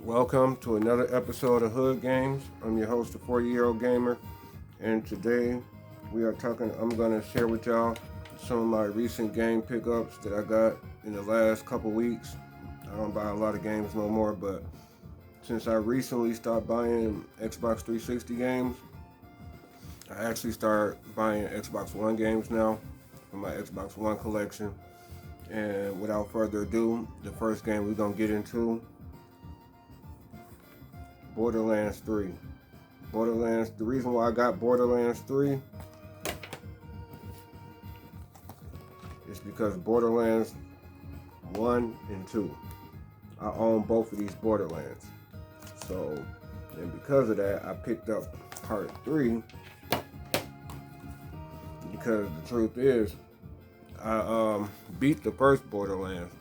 Welcome to another episode of Hood Games. I'm your host, the 40-year-old gamer, and today I'm going to share with y'all some of my recent game pickups that I got in the last couple weeks. I don't buy a lot of games no more, but since I recently stopped buying Xbox 360 games, I actually started buying Xbox One games now for my Xbox One collection. And without further ado, the first game we're going to get into, Borderlands 3. The reason why I got Borderlands 3 is because Borderlands 1 and 2. I own both of these Borderlands. So, and because of that, I picked up part 3 because the truth is, I beat the first Borderlands.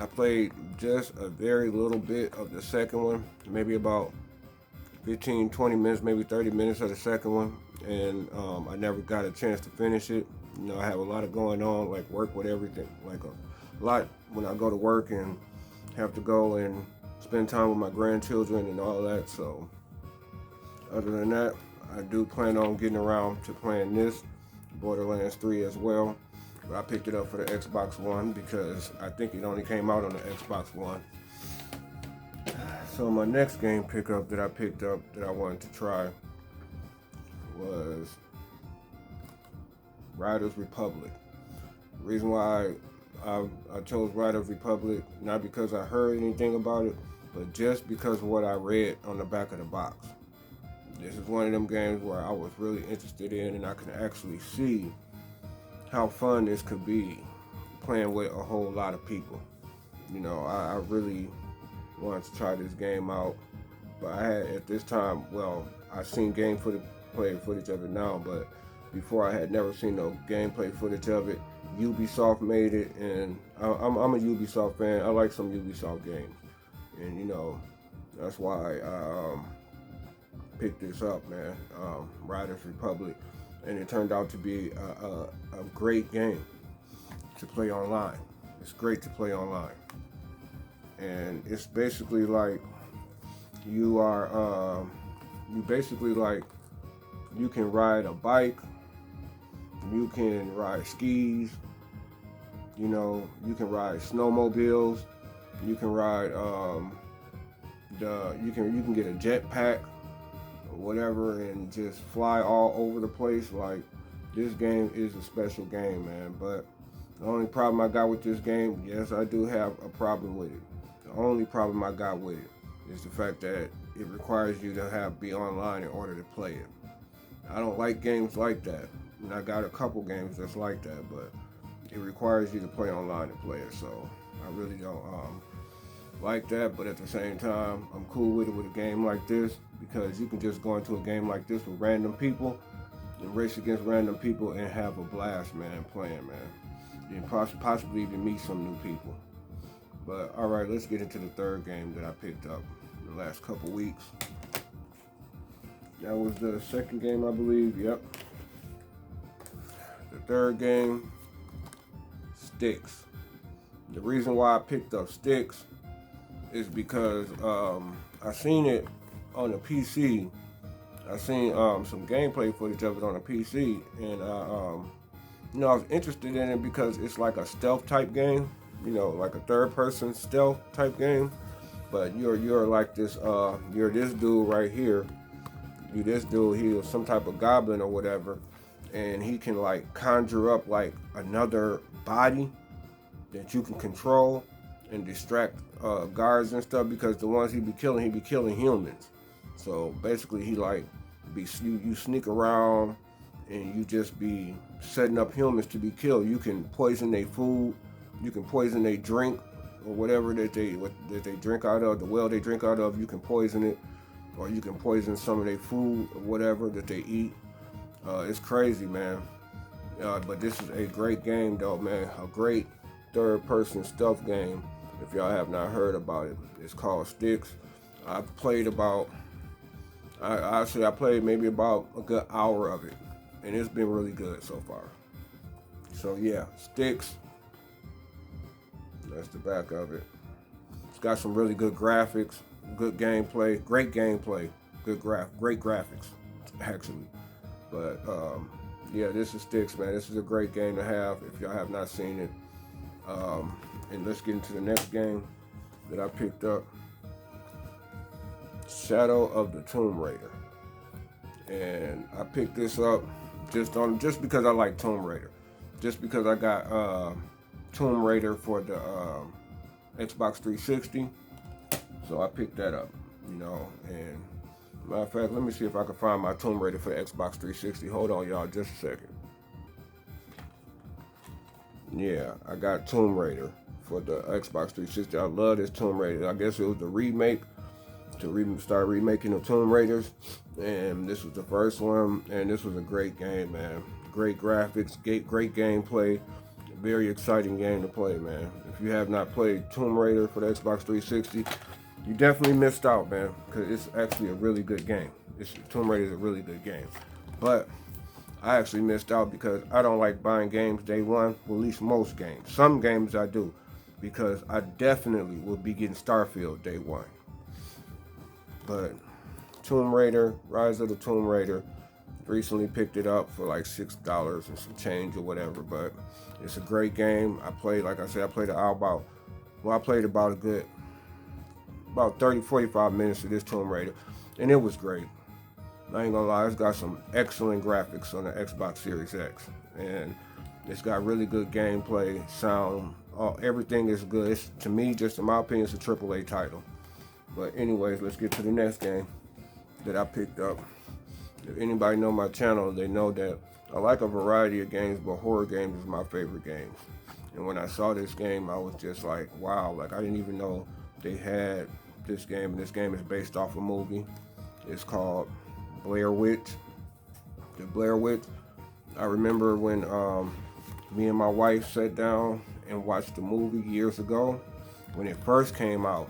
I played just a very little bit of the second one, maybe about 15, 20 minutes, maybe 30 minutes of the second one, and I never got a chance to finish it. You know, I have a lot of going on, like work with everything, like a lot when I go to work and have to go and spend time with my grandchildren and all that. So other than that, I do plan on getting around to playing this Borderlands 3 as well. But I picked it up for the Xbox One because I think it only came out on the Xbox One. So my next game pickup that I picked up that I wanted to try was Riders Republic. The reason why I chose Riders Republic, not because I heard anything about it, but just because of what I read on the back of the box. This is one of them games where I was really interested in, and I can actually see how fun this could be playing with a whole lot of people. You know, I really wanted to try this game out, but I had at this time, I've seen gameplay footage of it now, but before I had never seen no gameplay footage of it. Ubisoft made it, and I'm a Ubisoft fan. I like some Ubisoft games, and you know, that's why I picked this up, man. Riders Republic. And it turned out to be a great game to play online. It's great to play online. And it's basically like you can ride a bike, you can ride skis, you know, you can ride snowmobiles, you can ride you can get a jetpack, whatever, and just fly all over the place. Like, this game is a special game, man. But the only problem I got with this game, yes, I do have a problem with it. The only problem I got with it is the fact that it requires you to be online in order to play it. I don't like games like that. And I got a couple games that's like that, but it requires you to play online to play it. So I really don't like that, but at the same time, I'm cool with it with a game like this because you can just go into a game like this with random people and race against random people and have a blast, man, playing, man. And possibly even meet some new people. But all right, let's get into the third game that I picked up in the last couple weeks. That was the second game, I believe. Yep. The third game, Styx. The reason why I picked up Styx is because I seen it on the PC. I seen some gameplay footage of it on the PC, and I was interested in it because it's like a stealth type game. You know, like a third-person stealth type game. But you're like this. You're this dude right here. This dude. He was some type of goblin or whatever, and he can like conjure up like another body that you can control and distract guards and stuff, because the ones he be killing humans. So basically, you sneak around and you just be setting up humans to be killed. You can poison their food, you can poison their drink or whatever that they drink out of, the well they drink out of. You can poison it, or you can poison some of their food or whatever that they eat. It's crazy, man. But this is a great game, though, man. A great third-person stealth game. If y'all have not heard about it, it's called Styx. I played maybe about a good hour of it, and it's been really good so far. So yeah, Styx. That's the back of it. It's got some really good graphics. good gameplay, great gameplay, great graphics, actually. But yeah, this is Styx, man. This is a great game to have if y'all have not seen it. And let's get into the next game that I picked up, Shadow of the Tomb Raider. And I picked this up just because I like Tomb Raider, just because I got Tomb Raider for the Xbox 360, so I picked that up, you know. And matter of fact, let me see if I can find my Tomb Raider for the Xbox 360. Hold on, y'all, just a second. Yeah, I got Tomb Raider for the Xbox 360. I love this Tomb Raider. I guess it was the remake to start remaking the Tomb Raiders, and this was the first one. And this was a great game, man. Great graphics, great gameplay, very exciting game to play, man. If you have not played Tomb Raider for the Xbox 360, you definitely missed out, man, because it's actually a really good game. Tomb Raider is a really good game, but I actually missed out because I don't like buying games day one. Well, at least most games. Some games I do, because I definitely will be getting Starfield day one. But Tomb Raider, Rise of the Tomb Raider, recently picked it up for like $6 and some change or whatever. But it's a great game. I played, like I said, I played about 30, 45 minutes of this Tomb Raider, and it was great. I ain't gonna lie, it's got some excellent graphics on the Xbox Series X, and it's got really good gameplay, sound, everything is good. It's, to me, just in my opinion, it's a AAA title. But anyways, let's get to the next game that I picked up. If anybody know my channel, they know that I like a variety of games, but horror games is my favorite games. And when I saw this game, I was just like, wow, like I didn't even know they had this game. And this game is based off a movie. It's called Blair Witch. The Blair Witch. I remember when me and my wife sat down and watched the movie years ago when it first came out.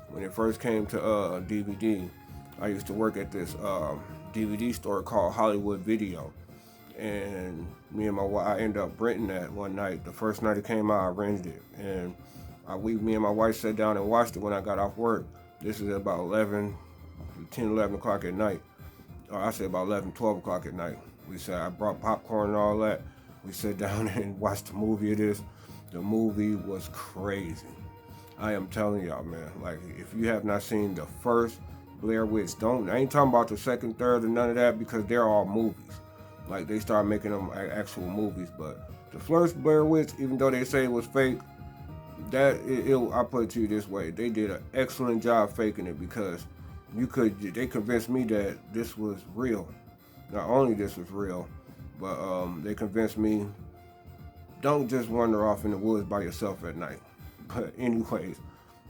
When it first came to DVD, I used to work at this DVD store called Hollywood Video, and me and my wife, I ended up renting that one night. The first night it came out, I rented it, and me and my wife sat down and watched it when I got off work. This is about 11 o'clock at night. Or I say about 11, 12 o'clock at night. I brought popcorn and all that. We sat down and watched the movie of this. The movie was crazy. I am telling y'all, man, like, if you have not seen the first Blair Witch, I ain't talking about the second, third, or none of that, because they're all movies. Like, they started making them actual movies, but the first Blair Witch, even though they say it was fake, I'll put it to you this way, they did an excellent job faking it, because they convinced me that this was real. Not only this was real, but they convinced me, don't just wander off in the woods by yourself at night. But anyways,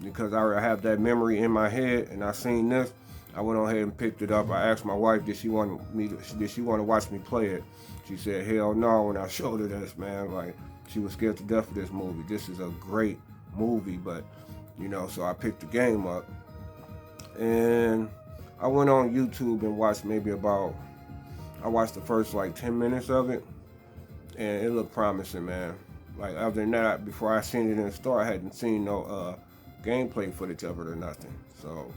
because I have that memory in my head and I seen this, I went on ahead and picked it up. I asked my wife, did she want to watch me play it? She said, hell no, when I showed her this, man. Like, she was scared to death of this movie. This is a great movie, but, you know, so I picked the game up. And I went on YouTube and watched I watched the first like 10 minutes of it, and it looked promising, man. Like, other than that, before I seen it in the store, I hadn't seen no gameplay footage of it or nothing. So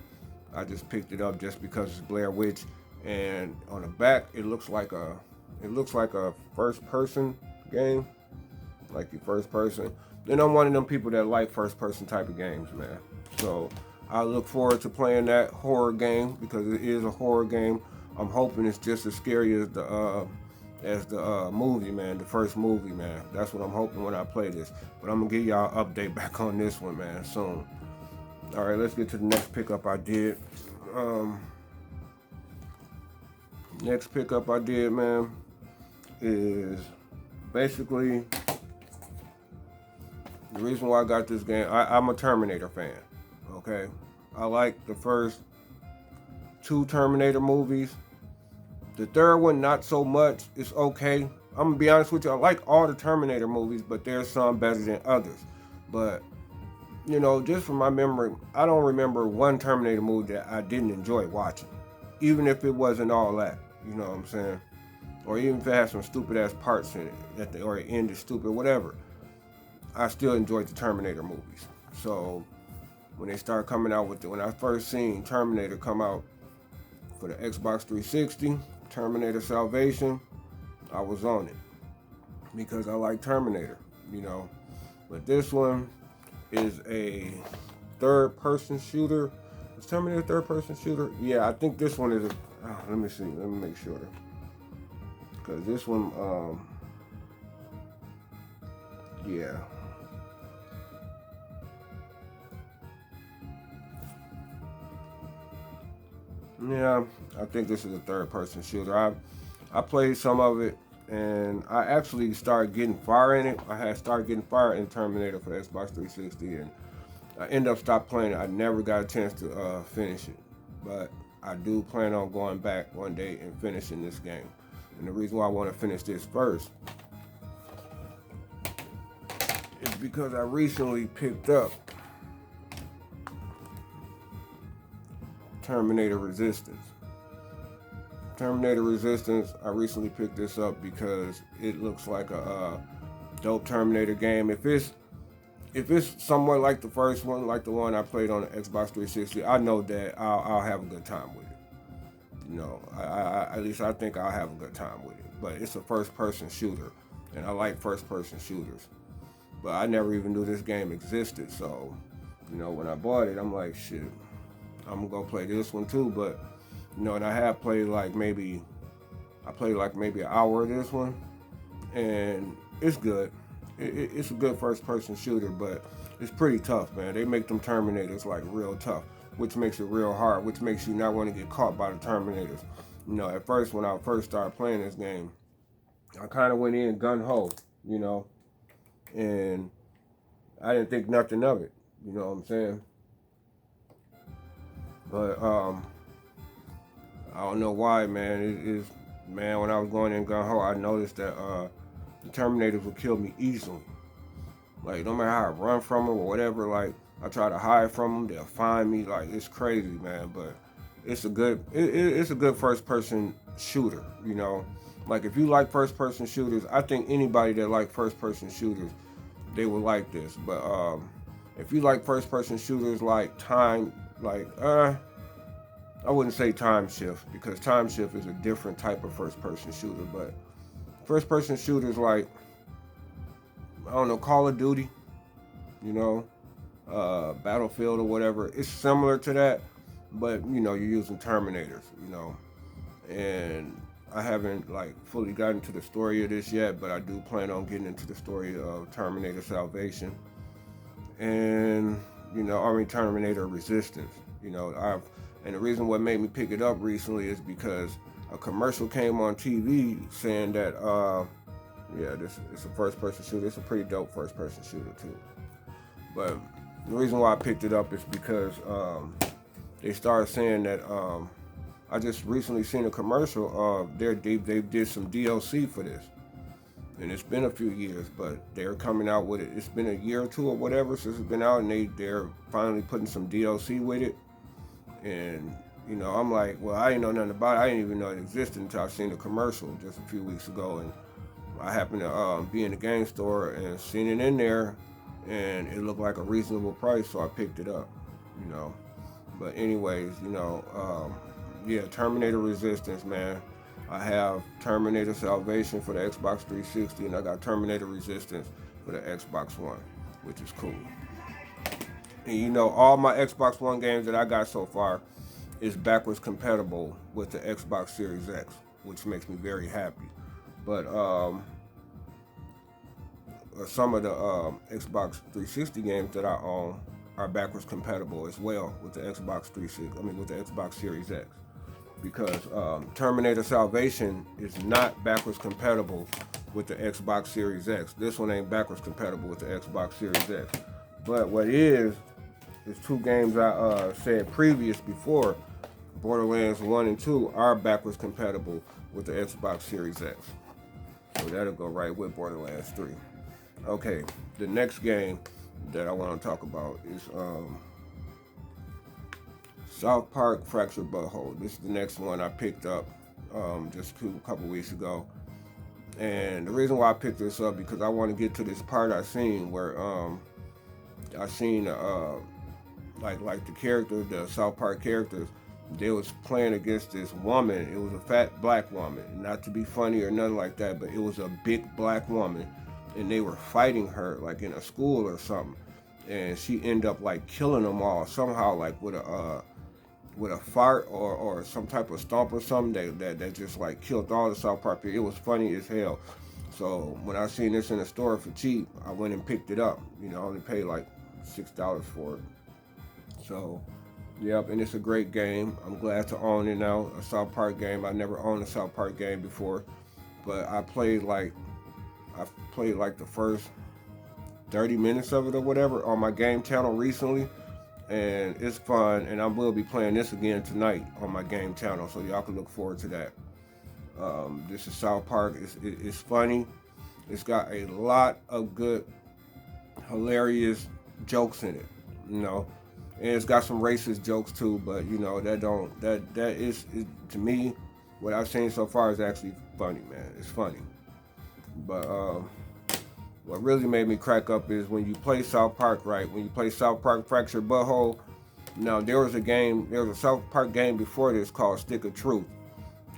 I just picked it up just because it's Blair Witch. And on the back, it looks like a first-person game, like your first person. And I'm one of them people that like first-person type of games, man. So I look forward to playing that horror game, because it is a horror game. I'm hoping it's just as scary as the movie, man, the first movie, man. That's what I'm hoping when I play this. But I'm gonna give y'all an update back on this one, man, soon. All right, let's get to the next pickup I did. Next pickup I did, man, is basically the reason why I got this game. I'm a Terminator fan, okay? I like the first 2 Terminator movies. The third one, not so much. It's okay. I'm gonna be honest with you. I like all the Terminator movies, but there's some better than others. But, you know, just from my memory, I don't remember one Terminator movie that I didn't enjoy watching, even if it wasn't all that. You know what I'm saying? Or even if it had some stupid ass parts in it, or it ended stupid, whatever. I still enjoyed the Terminator movies. So when they started coming out with it. When I first seen Terminator come out for the Xbox 360, Terminator Salvation, I was on it because I like Terminator, you know. But this one is a third-person shooter. Is Terminator a third-person shooter? Yeah, I think this one is a. Let me see. Let me make sure. Because this one, yeah. Yeah, I think this is a third-person shooter. I played some of it, and I actually started getting fire in it. I had started getting fire in Terminator for the Xbox 360, and I ended up stopped playing it. I never got a chance to finish it, but I do plan on going back one day and finishing this game. And the reason why I want to finish this first is because I recently picked up Terminator Resistance. Terminator Resistance, I recently picked this up because it looks like a dope Terminator game. If it's somewhat like the first one, like the one I played on the Xbox 360, I know that I'll have a good time with it. You know, at least I think I'll have a good time with it. But it's a first-person shooter, and I like first-person shooters. But I never even knew this game existed, so, you know, when I bought it, I'm like, shit, I'm gonna go play this one too. But, you know, and I have played like maybe an hour of this one, and it's good. It's a good first-person shooter, but it's pretty tough, man. They make them Terminators like real tough, which makes it real hard, which makes you not want to get caught by the Terminators. You know, at first, when I first started playing this game, I kind of went in gun-ho, you know, and I didn't think nothing of it, you know what I'm saying? But, I don't know why, man. Man, when I was going in gun-ho, I noticed that the Terminators would kill me easily. Like, no matter how I run from them or whatever, like, I try to hide from them, they'll find me. Like, it's crazy, man. But it's a good first-person shooter, you know. Like, if you like first-person shooters, I think anybody that like first-person shooters, they will like this. But if you like first-person shooters like I wouldn't say Time Shift, because Time Shift is a different type of first-person shooter. But first-person shooters like, I don't know, Call of Duty, you know, Battlefield or whatever. It's similar to that, but, you know, you're using Terminators, you know. And I haven't, like, fully gotten to the story of this yet, but I do plan on getting into the story of Terminator Salvation. And, you know, Terminator Resistance. You know, and the reason what made me pick it up recently is because a commercial came on TV saying that, yeah, it's a first-person shooter. It's a pretty dope first-person shooter, too. But the reason why I picked it up is because they started saying that I just recently seen a commercial. They did some DLC for this. And it's been a few years, but they're coming out with it. It's been a year or two or whatever since it's been out, and they're finally putting some DLC with it. And, you know, I'm like, well, I didn't know nothing about it. I didn't even know it existed until I seen the commercial just a few weeks ago. And I happened to be in the game store and seen it in there, and it looked like a reasonable price, so I picked it up, you know. But anyways, you know, yeah, Terminator Resistance, man. I have Terminator Salvation for the Xbox 360, and I got Terminator Resistance for the Xbox One, which is cool. And you know, all my Xbox One games that I got so far is backwards compatible with the Xbox Series X, which makes me very happy. But some of the Xbox 360 games that I own are backwards compatible as well with the Xbox 360. With the Xbox Series X, because Terminator Salvation is not backwards compatible with the Xbox Series X. This one ain't backwards compatible with the Xbox Series X. But what is two games I said before, Borderlands 1 and 2, are backwards compatible with the Xbox Series X. So that'll go right with Borderlands 3. Okay, the next game that I want to talk about is South Park Fractured Butthole. This is the next one I picked up just a couple weeks ago. And the reason why I picked this up because I want to get to this part I seen where I seen like the character, the South Park characters, they was playing against this woman. It was a fat black woman, not to be funny or nothing like that, but it was a big black woman, and they were fighting her like in a school or something, and she ended up like killing them all somehow, like with a fart or some type of stomp or something that just like killed all the South Park people. It was funny as hell. So when I seen this in the store for cheap, I went and picked it up. You know, I only paid like $6 for it. So, yep, and it's a great game. I'm glad to own it now. A South Park game. I never owned a South Park game before, but I played like the first 30 minutes of it or whatever on my game channel recently, and it's fun. And I will be playing this again tonight on my game channel, so y'all can look forward to that. This is South Park. It's funny. It's got a lot of good, hilarious jokes in it. You know, and it's got some racist jokes too. But you know that is to me what I've seen so far is actually funny, man. It's funny. But what really made me crack up is when you play South Park, right? When you play South Park Fractured Butthole. Now there was a South Park game before this called Stick of Truth.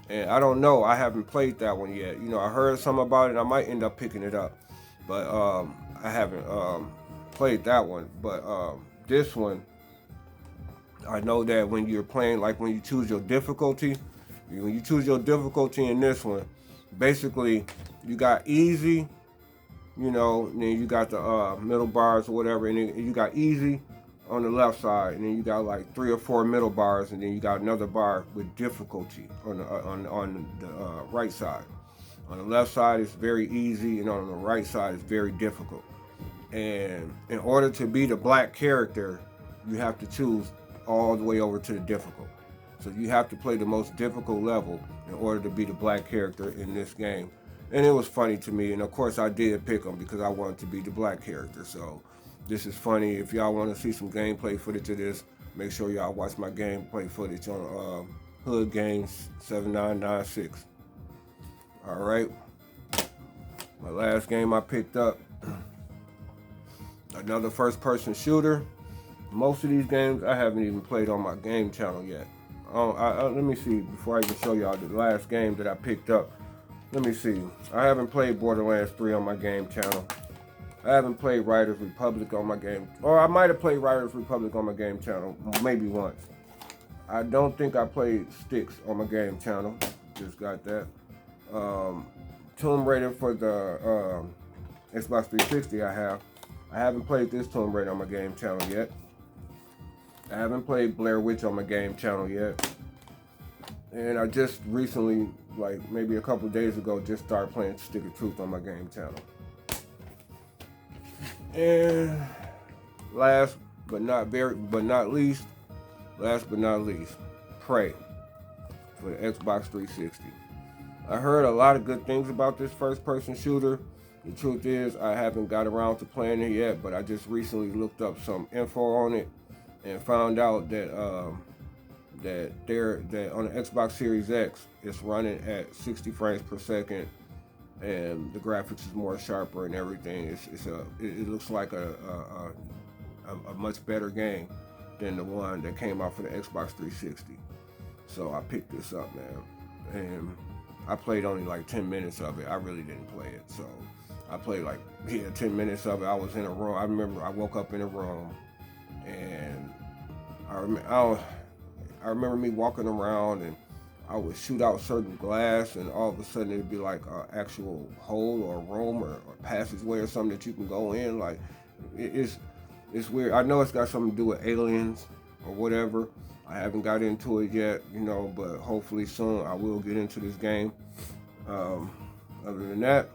And I don't know, I haven't played that one yet. You know, I heard something about it, I might end up picking it up. But I haven't played that one. But this one, I know that when you're playing, like when you choose your difficulty, in this one, basically you got easy, you know, and then you got the middle bars or whatever, and then you got easy on the left side, and then you got like 3 or 4 middle bars, and then you got another bar with difficulty on the right side. On the left side it's very easy, and on the right side it's very difficult. And in order to be the black character, you have to choose all the way over to the difficult. So you have to play the most difficult level in order to be the black character in this game. And it was funny to me, and of course I did pick them because I wanted to be the black character. So this is funny. If y'all want to see some gameplay footage of this, make sure y'all watch my gameplay footage on Hood Games 7996. All right. My last game I picked up, another first-person shooter. Most of these games I haven't even played on my game channel yet. Let me see before I even show y'all the last game that I picked up. Let me see. I haven't played Borderlands 3 on my game channel. I haven't played Riders Republic on my game, or I might have played Riders Republic on my game channel, maybe once. I don't think I played Styx on my game channel. Just got that. Tomb Raider for the Xbox 360 I have. I haven't played this Tomb Raider on my game channel yet. I haven't played Blair Witch on my game channel yet. And I just recently, like maybe a couple days ago, just started playing Stick of Truth on my game channel. And last but not least, Prey for the Xbox 360. I heard a lot of good things about this first-person shooter. The truth is, I haven't got around to playing it yet, but I just recently looked up some info on it and found out that that on the Xbox Series X, it's running at 60 frames per second, and the graphics is more sharper and everything. It looks like a much better game than the one that came out for the Xbox 360. So I picked this up, man, and I played only like 10 minutes of it. I really didn't play it, so I played like 10 minutes of it. I was in a room. I remember I woke up in a room, and I remember me walking around, and I would shoot out certain glass, and all of a sudden it'd be like an actual hole or a room or passageway or something that you can go in. Like it's weird. I know it's got something to do with aliens or whatever. I haven't got into it yet, you know, but hopefully soon I will get into this game. Other than that,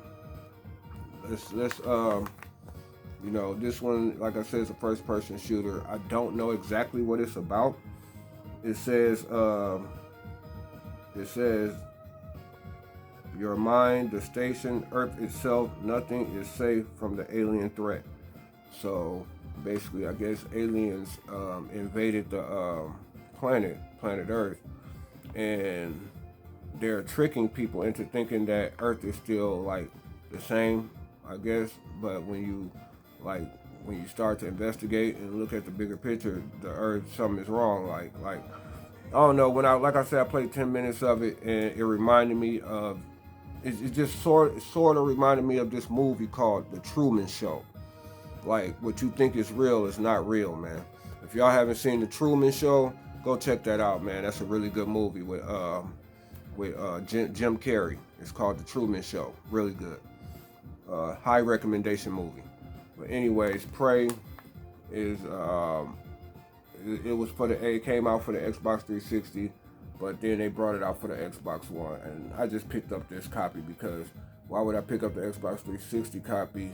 let's you know, this one, like I said, is a first-person shooter. I don't know exactly what it's about. It says your mind, the station, Earth itself, nothing is safe from the alien threat. So basically, I guess aliens invaded the planet Earth, and they're tricking people into thinking that Earth is still like the same, I guess. But when you like when you start to investigate and look at the bigger picture, the urge something is wrong. Like I don't know. When like I said, I played 10 minutes of it, and it reminded me of. It just sort of reminded me of this movie called The Truman Show. Like, what you think is real is not real, man. If y'all haven't seen The Truman Show, go check that out, man. That's a really good movie with Jim Carrey. It's called The Truman Show. Really good. High recommendation movie. But anyways, Prey is it was for it came out for the Xbox 360, but then they brought it out for the Xbox One, and I just picked up this copy because why would I pick up the Xbox 360 copy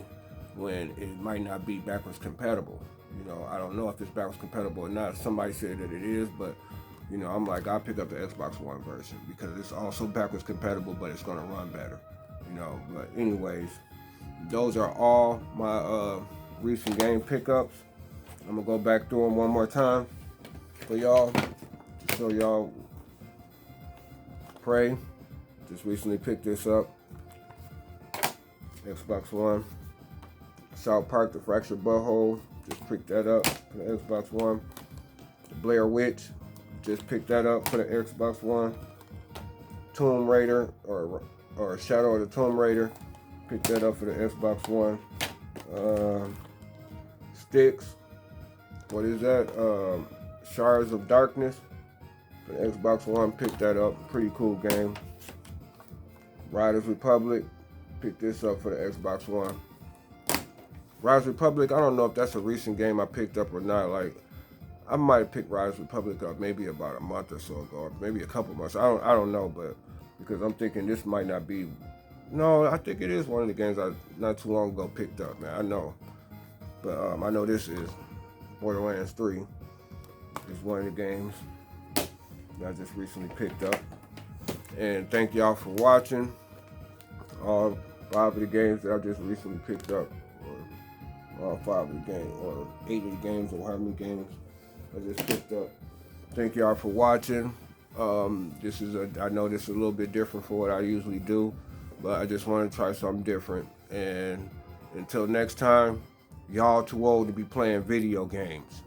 when it might not be backwards compatible? You know, I don't know if it's backwards compatible or not. Somebody said that it is, but you know, I'm like, I'll pick up the Xbox One version because it's also backwards compatible, but it's gonna run better. You know, but anyways, those are all my recent game pickups. I'm gonna go back through them one more time for y'all to show y'all. Prey, just recently picked this up. Xbox One. South Park: The Fractured Butthole, just picked that up for the Xbox One. Blair Witch, just picked that up for the Xbox One. Tomb Raider or Shadow of the Tomb Raider, picked that up for the Xbox One. Sticks, what is that? Shards of Darkness for the Xbox One, picked that up. Pretty cool game. Riders Republic, picked this up for the Xbox One. Riders Republic, I don't know if that's a recent game I picked up or not. Like, I might have picked Riders Republic up maybe about a month or so ago, or maybe a couple months. I don't know, but because I'm thinking this might not be. No, I think it is one of the games I not too long ago picked up, man. I know, but I know this is Borderlands 3. It's one of the games that I just recently picked up. And thank y'all for watching. All 5 of the games that I just recently picked up, or all 5 of the games, or 8 of the games, or how many games I just picked up. Thank y'all for watching. I know this is a little bit different from what I usually do, but I just want to try something different. And until next time, y'all too old to be playing video games.